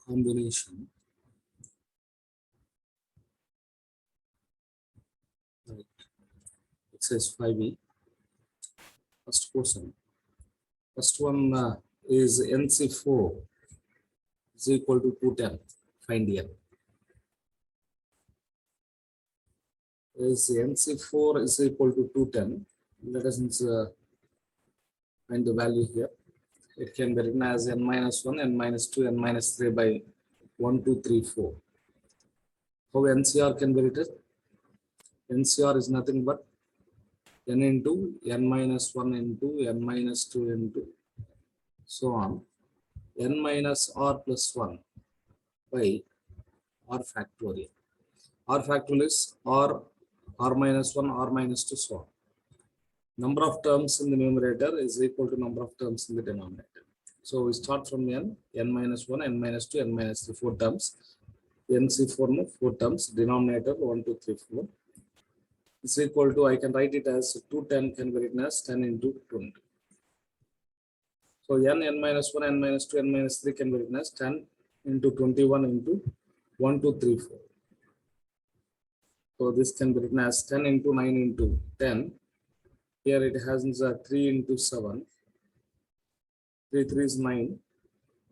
combination. Right. Exercise 5B. First question. First one is NC4 is equal to 210. Find N. Is NC4 is equal to 210. Let us find the value here. It can be written as n minus 1, n minus 2, n minus 3 by 1, 2, 3, 4. How NCR can be written? NCR is nothing but n into n minus 1 into n minus 2 into so on, n minus r plus 1 by r factorial. R factorial is r minus 1, r minus 2, so on. Number of terms in the numerator is equal to number of terms in the denominator. So we start from n minus 1, n minus 2, n minus 3, 4 terms. NC4 4 terms, denominator 1, 2, 3, 4. Is equal to, I can write it as 210 can be written as 10 into 20. So n minus 1, n minus 2, n minus 3 can be written as 10 into 21 into 1, 2, 3, 4. So this can be written as 10 into 9 into 10. Here it has 3 into 7. 3 3 is 9.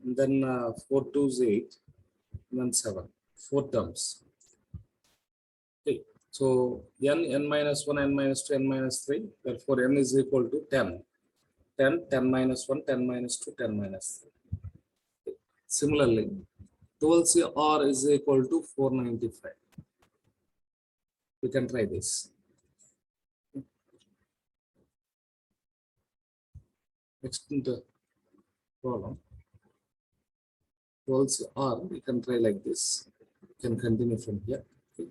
And then 4 2 is 8. And then 7. 4 terms. Okay. So n minus 1, n minus 2, n minus 3. Therefore n is equal to 10. 10, 10 minus 1, 10 minus 2, 10 minus 3. Similarly, 12CR is equal to 495. We can try this. Next into problem. 12CR, we can try like this. We can continue from here. Okay.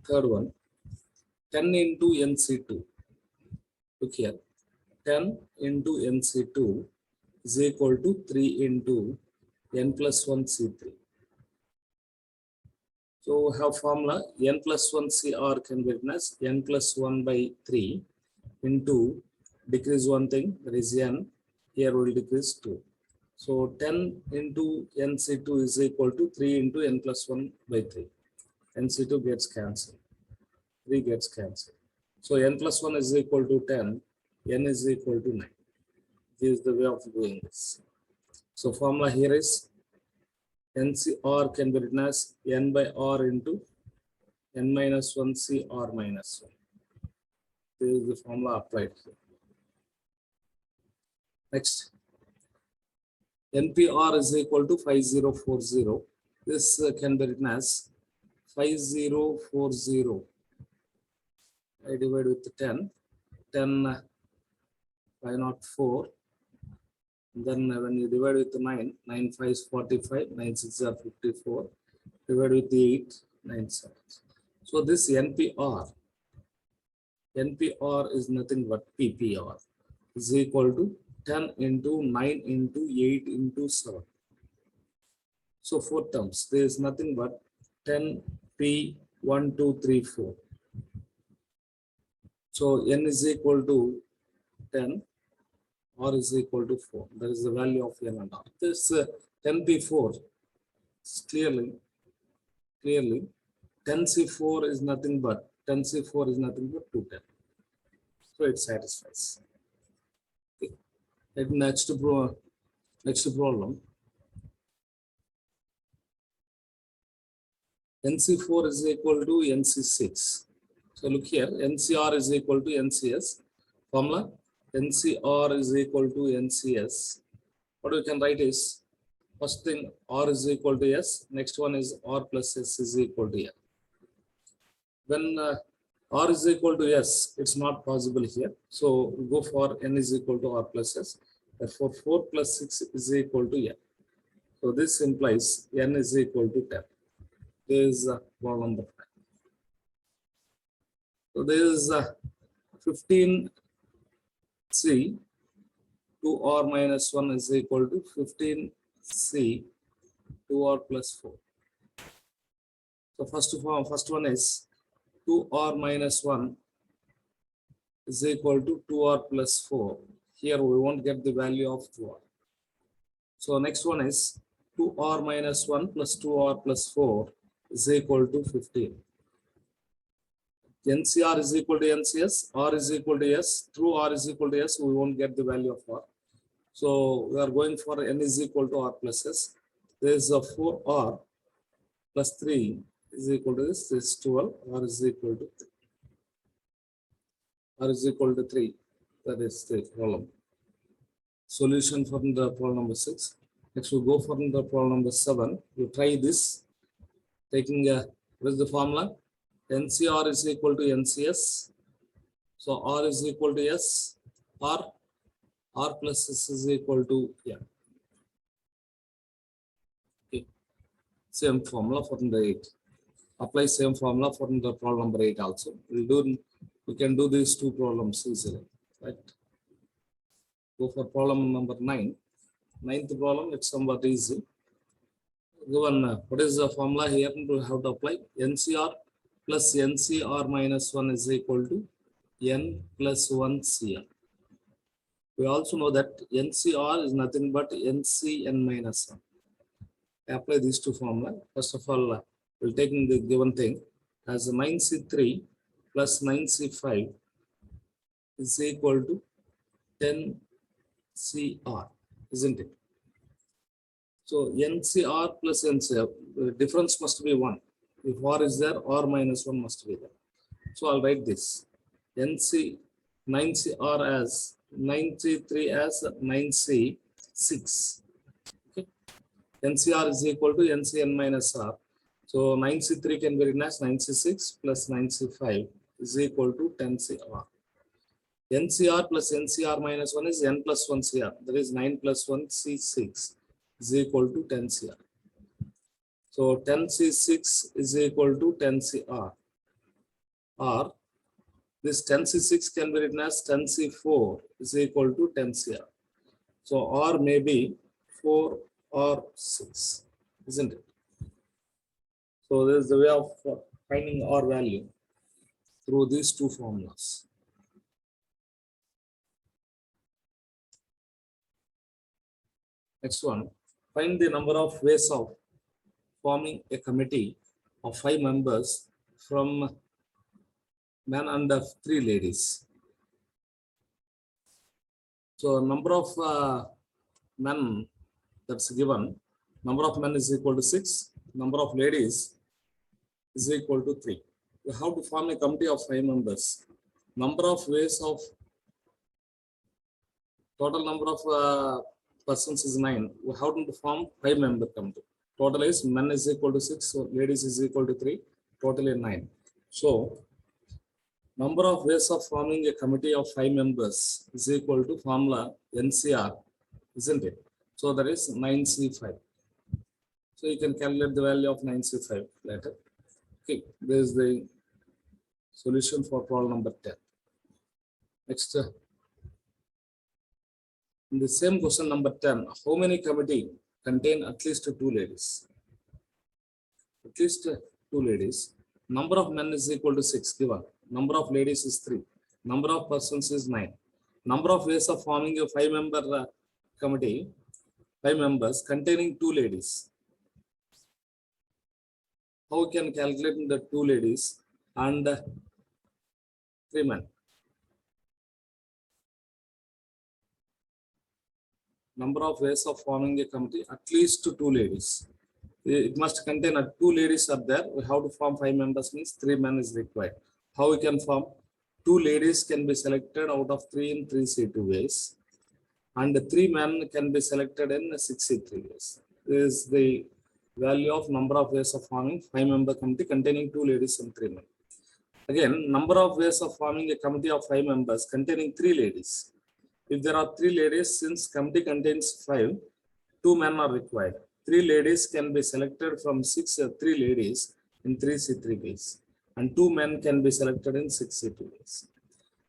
Third one, 10 into NC2. Look here, 10 into NC2 is equal to 3 into n plus 1 C3. So we have formula n plus 1 CR can be written as n plus 1 by 3 into decrease one thing, that is n, here will decrease 2. So 10 into NC2 is equal to 3 into n plus 1 by 3. NC2 gets cancelled, 3 gets cancelled. So n plus 1 is equal to 10, n is equal to 9. This is the way of doing this. So formula here is NCR can be written as n by r into n minus 1 CR minus 1. This is the formula applied here. Next, NPR is equal to 5040. This can be written as 5040. I divide with 10. 10 504. Then when you divide with 9, 9 5 is 45, 9 6 are 54. Divide with 8, 9 7. So this NPR is nothing but PPR is equal to 10 into 9 into 8 into 7. So 4 terms. There is nothing but 10 P 1 2 3 4. So n is equal to 10. R is equal to 4. That is the value of n and r. This 10P4 is clearly 10C4 is nothing but 210. So it satisfies. Okay. Next problem. NC4 is equal to NC6. So look here, NCR is equal to NCS. Formula NCR is equal to NCS. What we can write is, first thing R is equal to S. Next one is R plus S is equal to N. When R is equal to S, it's not possible here. So we go for N is equal to R plus S. Therefore 4 plus 6 is equal to N. So this implies N is equal to 10. There is problem number 5. So there is 15C 2R minus 1 is equal to 15C 2R plus 4. So first one is 2R minus 1 is equal to 2R plus 4. here we won't get the value of 2r. So next one is 2r minus 1 plus 2r plus 4 is equal to 15. NCR is equal to NCS, R is equal to S. Through R is equal to S, we won't get the value of R. So we are going for N is equal to R plus S. There is a 4R plus 3 is equal to this is 12. R is equal to 3. R is equal to 3. That is the problem. Solution for the problem number 6. Next we go for the problem number 7. You try this. Taking what is the formula? NCR is equal to NCS. So R is equal to S. R plus S is equal to Okay. Same formula for the 8. Apply same formula for the problem number 8 also. We can do these two problems easily, right? Go for problem number 9. Ninth problem, it's somewhat easy. Given what is the formula here? We have to apply NCR plus NCR minus 1 is equal to N plus 1 CR. We also know that NCR is nothing but NCN minus 1. Apply these two formula. First of all, we'll take in the given thing as 9C3 plus 9C5 is equal to 10CR, isn't it? So NCR plus NCR, the difference must be 1. If R is there, R minus 1 must be there. So I'll write this. 9CR as 9C3 as 9C6. Okay. NCR is equal to NCN minus R. So 9C3 can be written as 9C6 plus 9C5 is equal to 10CR. NCR plus NCR minus 1 is N plus 1 CR. That is 9 plus 1 C6 is equal to 10 CR. So 10 C6 is equal to 10 CR. Or this 10 C6 can be written as 10 C4 is equal to 10 CR. So R may be 4 or 6, isn't it? So this is the way of finding R value through these two formulas. Next one, find the number of ways of forming a committee of 5 members from men and 3 ladies. So number of men that's given, number of men is equal to 6, number of ladies is equal to 3. We have to form a committee of 5 members. Number of ways of total number of persons is 9. We have to form 5-member committee. Total is men is equal to 6, so ladies is equal to 3, totally 9. So number of ways of forming a committee of 5 members is equal to formula NCR, isn't it? So that is 9C5. So you can calculate the value of 9C5 later. Okay, this is the solution for problem number 10. Next, in the same question number 10, how many committee contain at least 2 ladies? At least 2 ladies. Number of men is equal to 6 given. Number of ladies is 3. Number of persons is 9. Number of ways of forming a 5-member committee, 5 members containing 2 ladies. How we can calculate the 2 ladies and 3 men? Number of ways of forming a committee, at least 2 ladies. It must contain 2 ladies are there. We have to form 5 members, means 3 men is required. How we can form? 2 ladies can be selected out of 3 in 3C2 ways, and 3 men can be selected in 6C3 ways. This is the value of number of ways of forming 5-member committee containing 2 ladies and 3 men. Again, number of ways of forming a committee of 5 members containing 3 ladies. If there are 3 ladies, since committee contains 5, 2 men are required. 3 ladies can be selected from 3 ladies in 3C3 ways, and 2 men can be selected in 6C2 ways.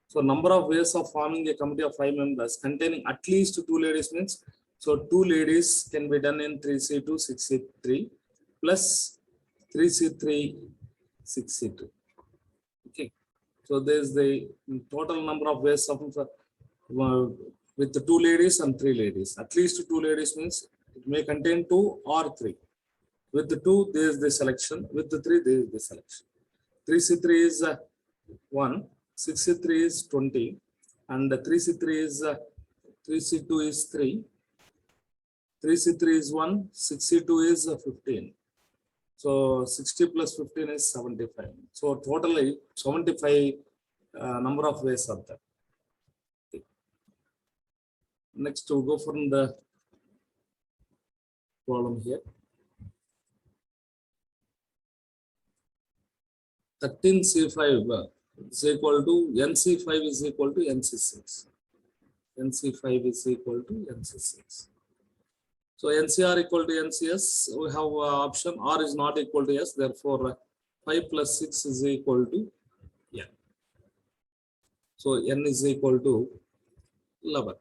So number of ways of forming a committee of 5 members containing at least 2 ladies means, so 2 ladies can be done in 3C2, 6C3 plus 3C3, 6C2. Okay. So there is the total number of ways of with the 2 ladies and 3 ladies. At least 2 ladies means it may contain 2 or 3. With the 2, there is the selection. With the 3, there is the selection. 3C3 is 1, 6C3 is 20, and 3C3 is 3C2 is 3, 3C3 is 1, 6C2 is 15. So 60 plus 15 is 75. So totally 75 number of ways are there. Next, we'll go from the problem here. 13C5 is equal to NC5 is equal to NC6. NC5 is equal to NC6. So NCR equal to NCS, we have option R is not equal to S, therefore 5 plus 6 is equal to N. So N is equal to 11.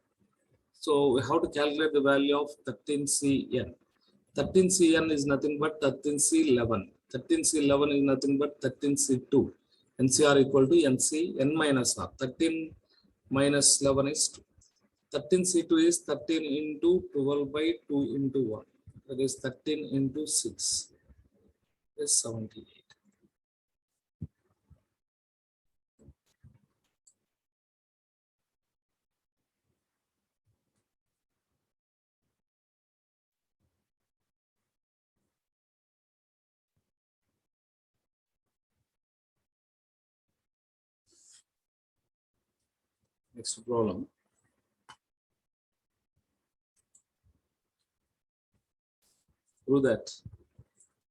So we have to calculate the value of 13CN. 13CN is nothing but 13C11. 13C11 is nothing but 13C2. NCR equal to NC N minus R. 13 minus 11 is 2. 13C2 is 13 into 12 by 2 into 1. That is 13 into 6 is 78. Next problem. Prove that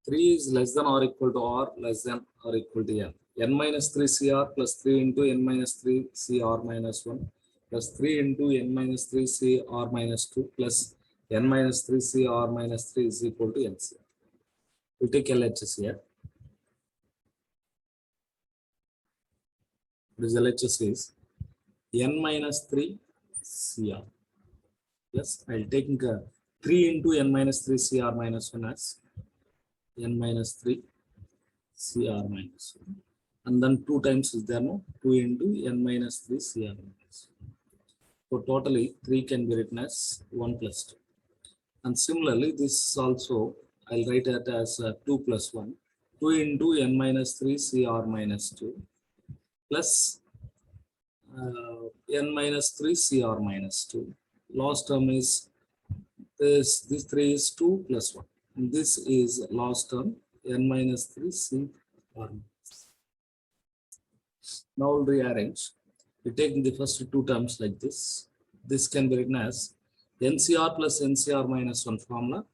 3 is less than or equal to or less than or equal to n. N minus 3 CR plus 3 into n minus 3 CR minus 1 plus 3 into n minus 3 CR minus 2 plus n minus 3 CR minus 3 is equal to NCR. We'll take LHS here. This LHS is n minus 3 CR. Yes, I'll take 3 into n minus 3 CR minus 1 as n minus 3 CR minus 1. And then 2 times is there, no? 2 into n minus 3 CR minus 1. So totally 3 can be written as 1 plus 2. And similarly, this also I'll write it as 2 plus 1. 2 into n minus 3 CR minus 2 plus n minus 3 CR minus 2. Last term is this 3 is 2 plus 1. And this is last term n minus 3 CR. Now we'll rearrange. We take the first 2 terms like this. This can be written as NCR plus NCR minus 1 formula.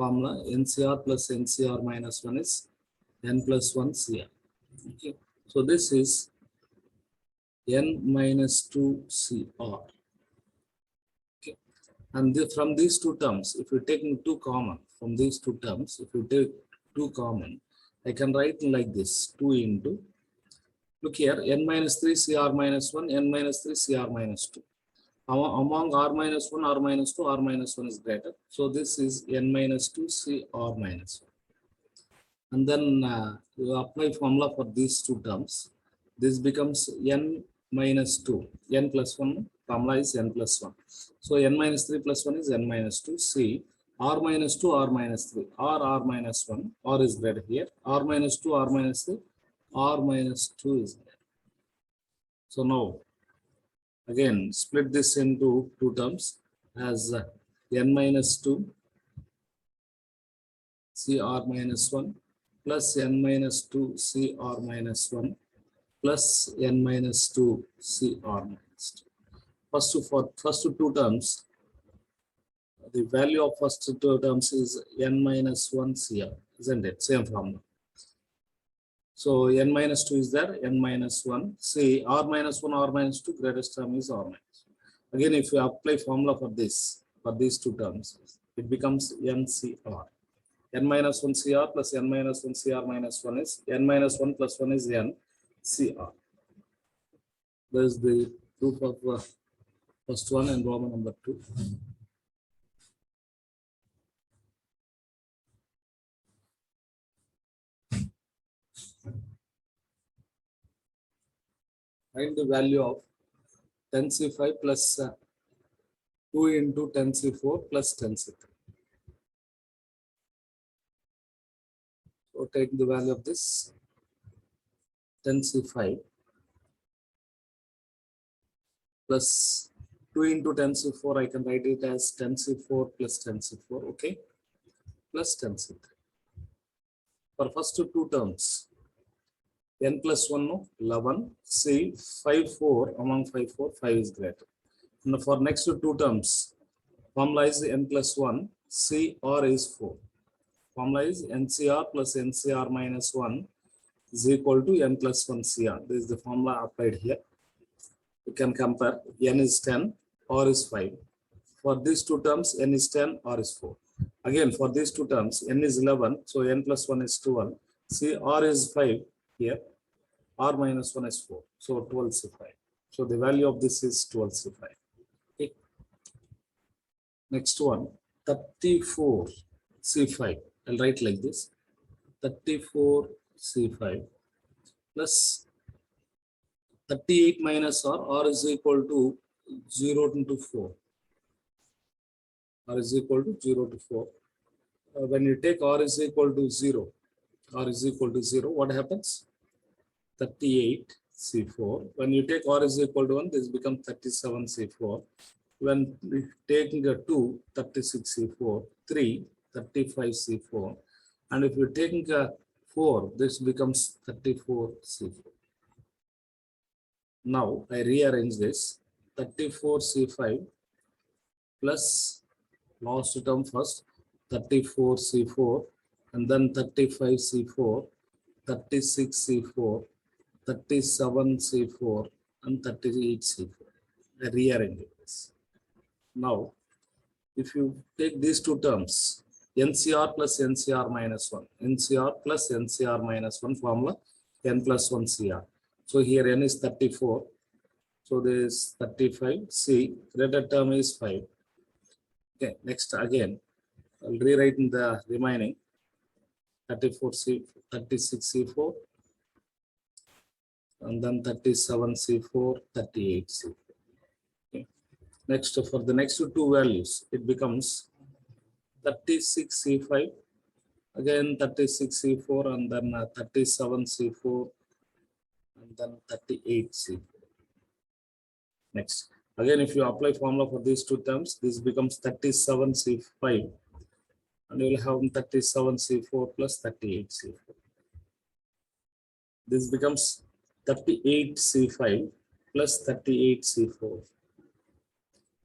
NCR plus NCR minus 1 is n plus 1 CR. Okay. So this is n minus 2 CR. Okay. And from these 2 terms, if you take 2 common, from these 2 terms, if you take 2 common, I can write like this, 2 into, look here, n minus 3 CR minus 1, n minus 3 CR minus 2. Among R minus 1, R minus 2, R minus 1 is greater. So this is n minus 2 CR minus 1. And then you apply formula for these 2 terms. This becomes n minus 2. N plus 1 formula is n plus 1. So n minus 3 plus 1 is n minus 2. C R minus 2, R minus 3. R minus 1. R is greater here. R minus 2, R minus 3. R minus 2 is there. So now, again, split this into 2 terms as n minus 2 CR minus 1 plus n minus 2 CR minus 1 plus n minus 2 CR minus 2. First 2 terms, the value of first 2 terms is n minus 1 CR, isn't it? Same formula. So n minus 2 is there, n minus 1. See, R minus 1, R minus 2, greatest term is R minus 1. Again, if you apply formula for this, for these 2 terms, it becomes NCR. N minus 1 CR plus n minus 1 CR minus 1 is n minus 1 plus 1 is n CR. That is the proof of first one and Roman number 2. Find the value of 10C5 plus 2 into 10c4 plus 10c3. So take the value of this 10c5 plus 2 into 10c4. I can write it as 10c4 plus 10c4. Okay, plus 10c3. For first two terms, n plus 1 no 11, c 5 4 among 5 4 5 is greater. And for next two terms, formula is n plus 1, CR is 4. Formula is NCR plus NCR minus 1 is equal to n plus 1 CR. This is the formula applied here. You can compare n is 10, R is 5. For these two terms, n is 10, R is 4. Again, for these two terms, n is 11, so n plus 1 is 12. CR is 5 here, R minus 1 is 4. So 12C5. So the value of this is 12C5. Okay. Next one, 34C5. I'll write like this. 34C5 plus 38 minus R is equal to 0 into 4. R is equal to 0 to 4. When you take R is equal to 0, R is equal to 0, what happens? 38C4. When you take R is equal to 1, this becomes 37C4. When we take 2, 36C4, 3, 35C4. And if you take 4, this becomes 34C4. Now I rearrange this 34C5 plus last term first 34C4 and then 35C4, 36C4, 37C4 and 38C4. I rearrange this. Now if you take these two terms, NCR plus NCR minus 1, NCR plus NCR minus 1 formula, n plus 1 CR. So here n is 34. So this 35, C, greater term is 5. Okay, next again, I'll rewrite in the remaining 34C, 36C4, and then 37C4, 38C4. Okay. Next, for the next two values, it becomes 36C5, again 36C4, and then 37C4, and then 38C4. Next, again, if you apply formula for these two terms, this becomes 37C5, and you will have 37C4 plus 38C4. This becomes 38C5 plus 38C4.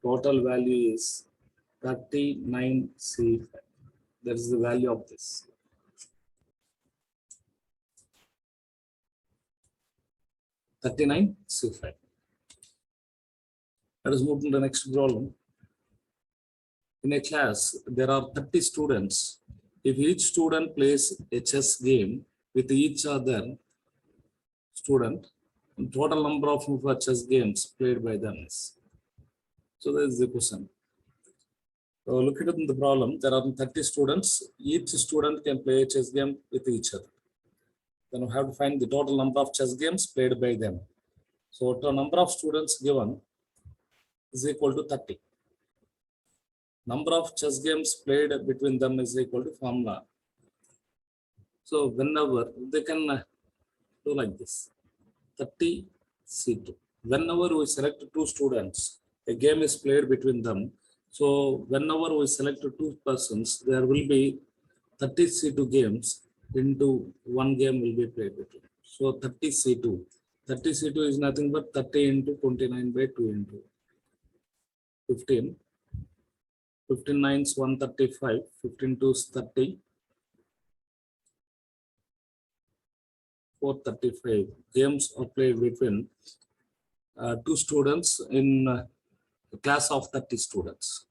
Total value is 39C5. That is the value of this. C5. Let us move to the next problem. In a class, there are 30 students. If each student plays a chess game with each other student, the total number of chess games played by them is. So that is the question. So look at it in the problem. There are 30 students. Each student can play a chess game with each other. Then we have to find the total number of chess games played by them. So the number of students given is equal to 30. Number of chess games played between them is equal to formula. So whenever they can do like this, 30C2. Whenever we select two students, a game is played between them. So whenever we select two persons, there will be 30C2 games into one game will be played between. So 30C2. 30C2 is nothing but 30 into 29 by 2 into 15. 15 9 is 135. 15 2 is 30. 435 games are played between two students in a class of 30 students.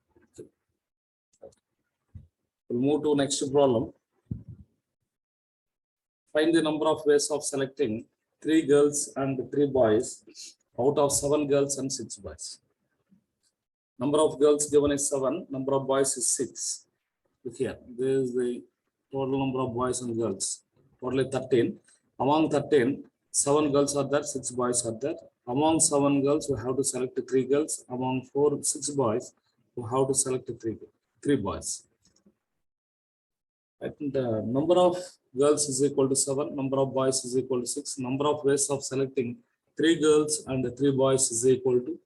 We'll move to next problem. Find the number of ways of selecting 3 girls and 3 boys out of 7 girls and 6 boys. Number of girls given is 7, number of boys is 6. Look here, this is the total number of boys and girls, totally 13. Among 13, 7 girls are there, 6 boys are there. Among 7 girls, we have to select 3 girls. Among 6 boys, how to select three boys. And the number of girls is equal to 7, number of boys is equal to 6. Number of ways of selecting 3 girls and 3 boys is equal to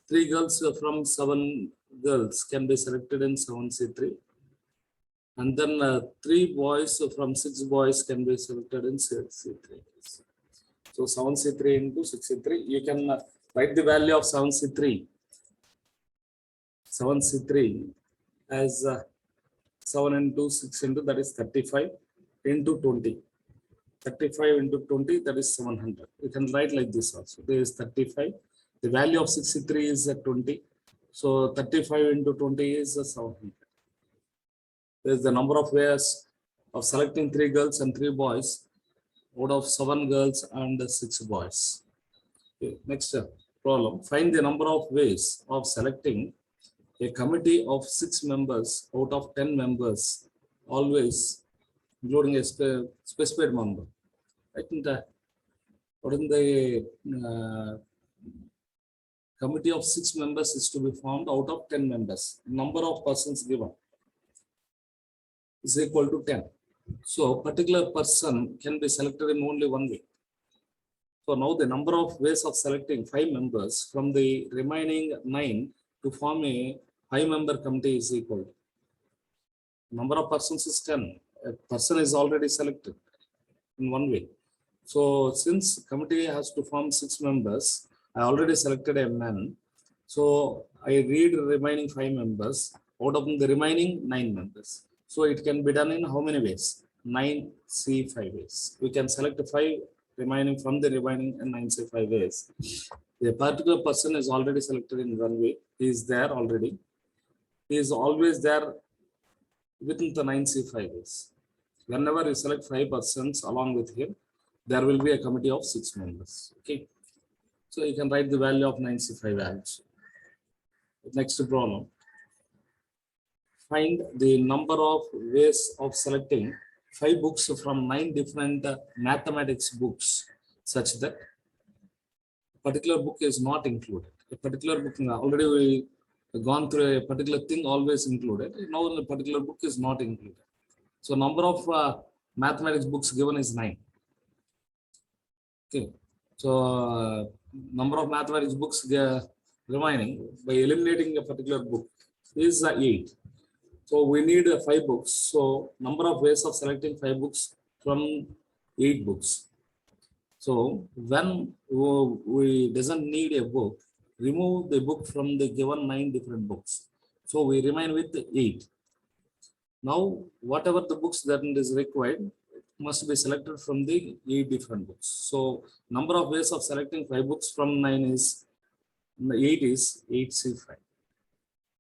3 girls from 7 girls can be selected in 7C3. And then 3 boys from 6 boys can be selected in 6C3. So 7C3 into 6C3, you can write the value of 7C3. 7C3 as 7 into 6 into, that is 35 into 20. 35 into 20, that is 700. You can write like this also. There is 35. The value of 63 is 20. So 35 into 20 is 700. There is the number of ways of selecting 3 girls and 3 boys out of 7 girls and 6 boys. Okay. Next problem. Find the number of ways of selecting a committee of 6 members out of 10 members, always including a specified member. I think what in the committee of 6 members is to be formed out of 10 members. Number of persons given is equal to 10. So particular person can be selected in only one way. So now the number of ways of selecting 5 members from the remaining 9 to form a 5-member committee is equal. Number of persons is 10. A person is already selected in one way. So since committee has to form 6 members, I already selected a man. So I read remaining 5 members out of the remaining 9 members. So it can be done in how many ways? 9C5 ways. We can select 5 remaining from the remaining 9C5 ways. A particular person is already selected in one way. He is there already. He is always there within the 9C5 ways. Whenever you select 5 persons along with him, there will be a committee of 6 members. Okay. So you can write the value of 9C5 values. Next problem. Find the number of ways of selecting 5 books from 9 different mathematics books such that a particular book is not included. A particular book, already we gone through a particular thing always included. Now a particular book is not included. So number of mathematics books given is 9. Okay. So number of mathematics books remaining by eliminating a particular book is 8. So we need 5 books. So number of ways of selecting 5 books from 8 books. So when we doesn't need a book, remove the book from the given 9 different books. So we remain with 8. Now whatever the books that is required must be selected from the 8 different books. So number of ways of selecting 5 books from 9 is 8 is 8C5.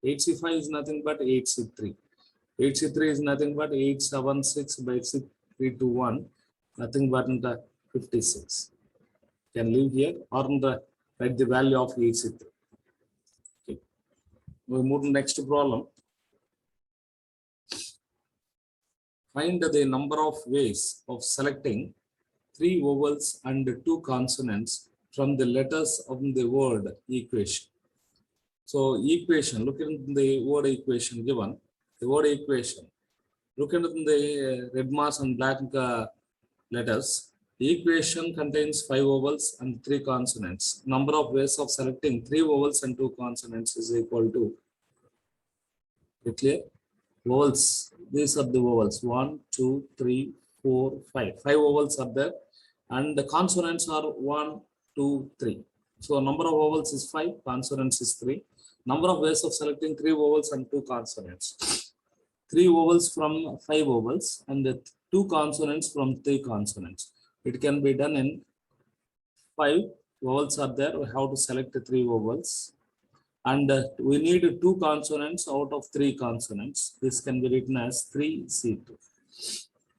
8C5 is nothing but 8C3. 8C3 is nothing but 876 by 6321, nothing but 56. Can leave here or write the value of 8C3. Okay. We move to the next problem. Find the number of ways of selecting 3 vowels and 2 consonants from the letters of the word equation. So equation, look at the word equation given. The word equation, look at the red marks and black letters. The equation contains 5 vowels and 3 consonants. Number of ways of selecting 3 vowels and 2 consonants is equal to, clear? Vowels, these are the vowels, 1, 2, 3, 4, 5. 5 vowels are there and the consonants are 1, 2, 3. So number of vowels is 5, consonants is 3. Number of ways of selecting 3 vowels and 2 consonants. 3 vowels from 5 vowels and 2 consonants from 3 consonants. It can be done in 5 vowels are there. We have to select 3 vowels. And we need 2 consonants out of 3 consonants. This can be written as 3C2.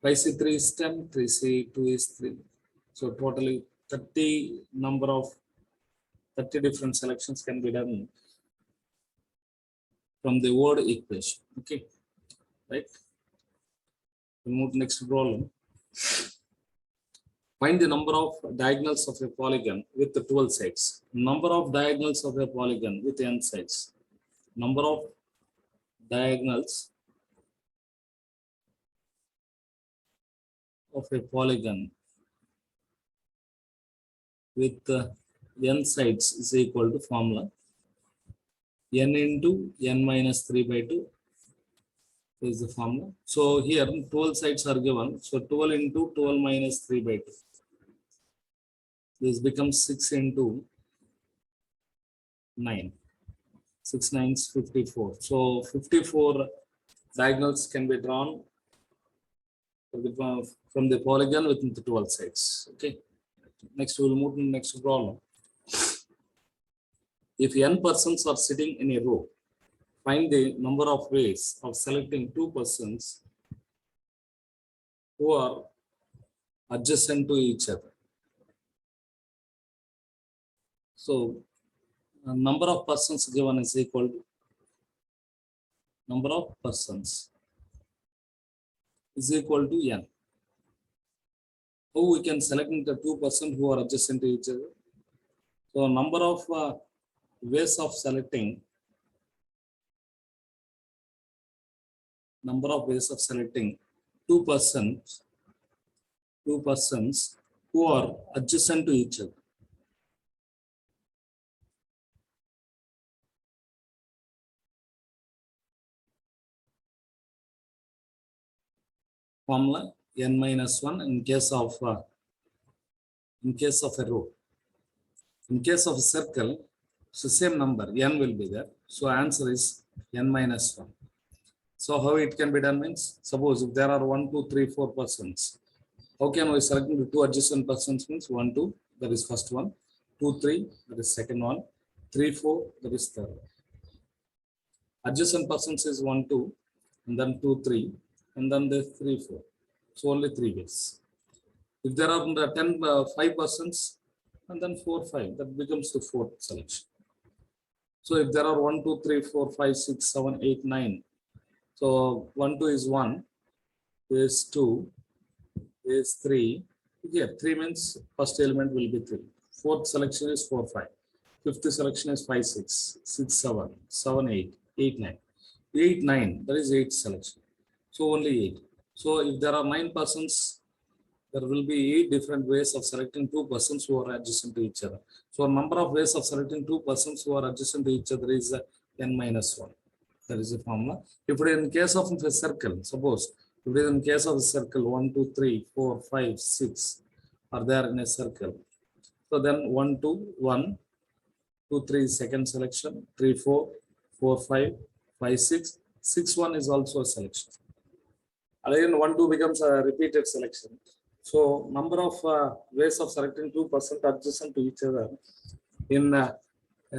5C3 is 10, 3C2 is 3. So totally 30 number of 30 different selections can be done from the word equation. Okay, right? We move to next problem. Find the number of diagonals of a polygon with the 12 sides. Number of diagonals of a polygon with n sides. Number of diagonals of a polygon with n sides is equal to formula n into n minus 3 by 2 is the formula. So here 12 sides are given. So 12 into 12 minus 3 by 2. This becomes 6 into 9. 6 nines 54. So 54 diagonals can be drawn from the polygon within the 12 sides. Okay. Next, we will move to the next problem. If n persons are sitting in a row, find the number of ways of selecting 2 persons who are adjacent to each other. So, number of persons given is equal to number of persons is equal to n. How we can select the 2 persons who are adjacent to each other? So, number of ways of selecting two persons who are adjacent to each other. Formula n minus 1 in case of a row. In case of a circle, so same number n will be there. So answer is n minus 1. So how it can be done means, suppose if there are 1, 2, 3, 4 persons, how can we select the 2 adjacent persons means 1, 2, that is first one, 2, 3, that is second one, 3, 4, that is third. Adjacent persons is 1, 2, and then 2, 3, and then the 3, 4. So only 3 ways. If there are 5 persons, and then 4, 5, that becomes the fourth selection. So if there are 1, 2, 3, 4, 5, 6, 7, 8, 9. So 1, 2 is 1, is 2, is 3. Here 3 means first element will be 3. Fourth selection is 4, 5. Fifth selection is 5, 6, 6, 7, 7, 8, 8, 9. 8, 9, that is 8 selection. So only 8. So if there are 9 persons, there will be 8 different ways of selecting 2 persons who are adjacent to each other. So number of ways of selecting 2 persons who are adjacent to each other is n minus 1. That is the formula. If it is in case of a circle, suppose if it is in case of a circle 1, 2, 3, 4, 5, 6 are there in a circle. So then 1, 2, 1, 2, 3 second selection, 3, 4, 4, 5, 5, 6, 6, 1 is also a selection. Again 1, 2 becomes a repeated selection. So number of ways of selecting 2 persons adjacent to each other in a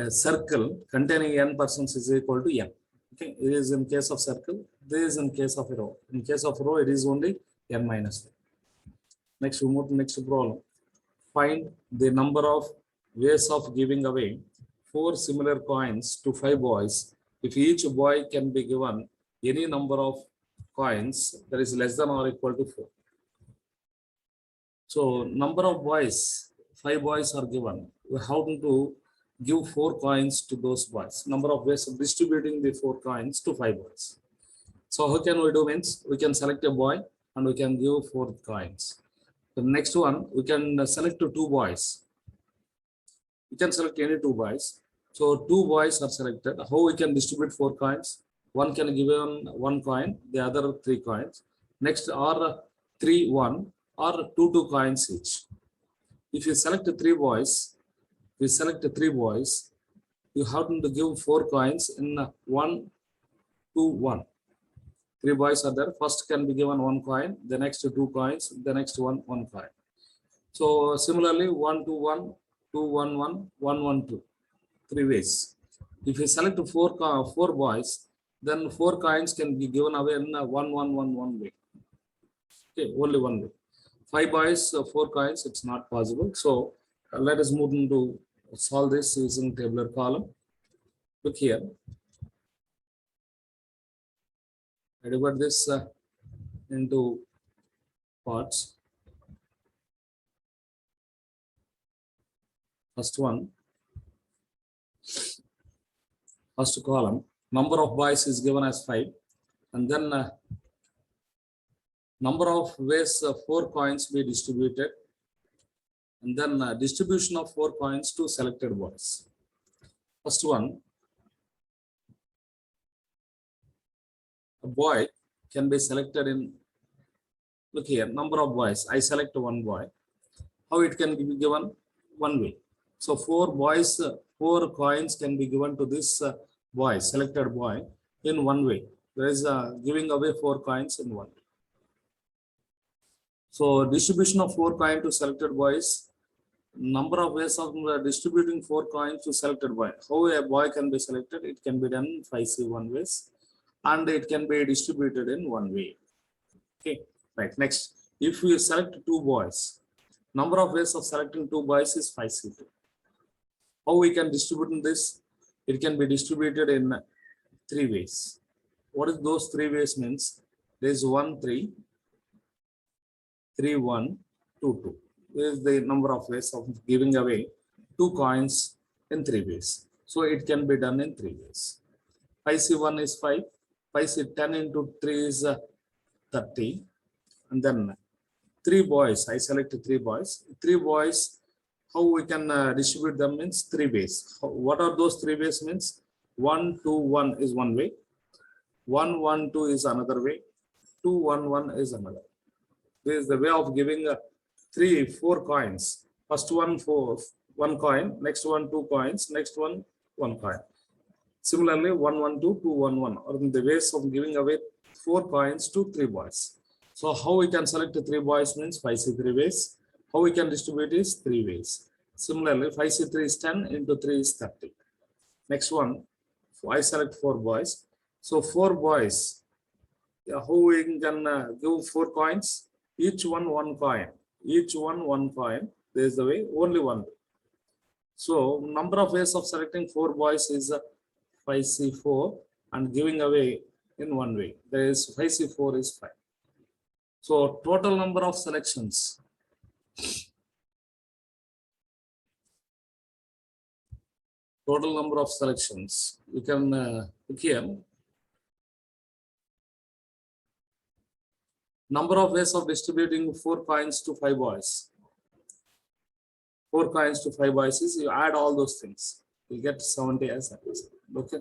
circle containing n persons is equal to n. Okay, it is in case of circle. This is in case of a row. In case of row, it is only n minus 1. Next, we move to next problem. Find the number of ways of giving away 4 similar coins to 5 boys. If each boy can be given any number of coins that is less than or equal to 4. So number of boys, 5 boys are given. We have to give 4 coins to those boys. Number of ways of distributing the 4 coins to 5 boys. So how can we do means, we can select a boy and we can give 4 coins. The next one, we can select 2 boys. We can select any 2 boys. So 2 boys are selected. How we can distribute 4 coins? One can give 1 coin, the other 3 coins. Next are 3, 1 or 2 coins each. If you select 3 boys, we select 3 boys, you have to give 4 coins in 1, 2, 1. 3 boys are there. First can be given 1 coin, the next 2 coins, the next one 1 coin. So similarly 1, 2, 1, 2, 1, 1, 1, 1, 2. 3 ways. If you select 4 boys, then 4 coins can be given away in 1, 1, 1, 1 way. Okay, only 1 way. 5 boys, 4 coins, it's not possible. So let us move into solve this using tabular column. Look here. I divide this into parts. First one, first column, Number of boys is given as 5, and then number of ways 4 coins be distributed, and then distribution of 4 coins to selected boys. First one, a boy can be selected in, look here, number of boys. I select one boy. How it can be given? One way. So 4 boys, 4 coins can be given to this boy, selected boy, in one way. There is giving away 4 coins in one way. So distribution of 4 coins to selected boys. Number of ways of distributing 4 coins to selected boy. How a boy can be selected? It can be done 5C1 ways, and it can be distributed in one way. Okay, right. Next, if we select 2 boys, number of ways of selecting 2 boys is 5C2. How we can distribute this? It can be distributed in 3 ways. What is those 3 ways means? There is 1, 3, 3, 1, 2, 2. This is the number of ways of giving away 2 coins in 3 ways. So it can be done in 3 ways. 5C1 is 5. 5C 10 into 3 is 30. And then 3 boys. I select 3 boys. 3 boys. How we can distribute them means 3 ways. What are those 3 ways means? 1, 2, 1 is one way. 1, 1, 2 is another way. 2, 1, 1 is another. This is the way of giving 3, 4 coins. First one 4, 1 coin. Next one 2 coins. Next one 1 coin. Similarly, 1, 1, 2, 2, 1, 1 are the ways of giving away 4 coins to 3 boys. So how we can select 3 boys means 5C3 ways. How we can distribute is 3 ways. Similarly, 5C3 is 10 into 3 is 30. Next one, I select 4 boys. So 4 boys, how we can give 4 coins? Each one 1 coin. Each one 1 coin. There is the way, only one way. So number of ways of selecting 4 boys is 5C4 and giving away in one way. There is 5C4 is 5. So total number of selections. Total number of selections. You can look here. Number of ways of distributing 4 coins to 5 boys. 4 coins to 5 boys is you add all those things. You get 70 as that. Okay.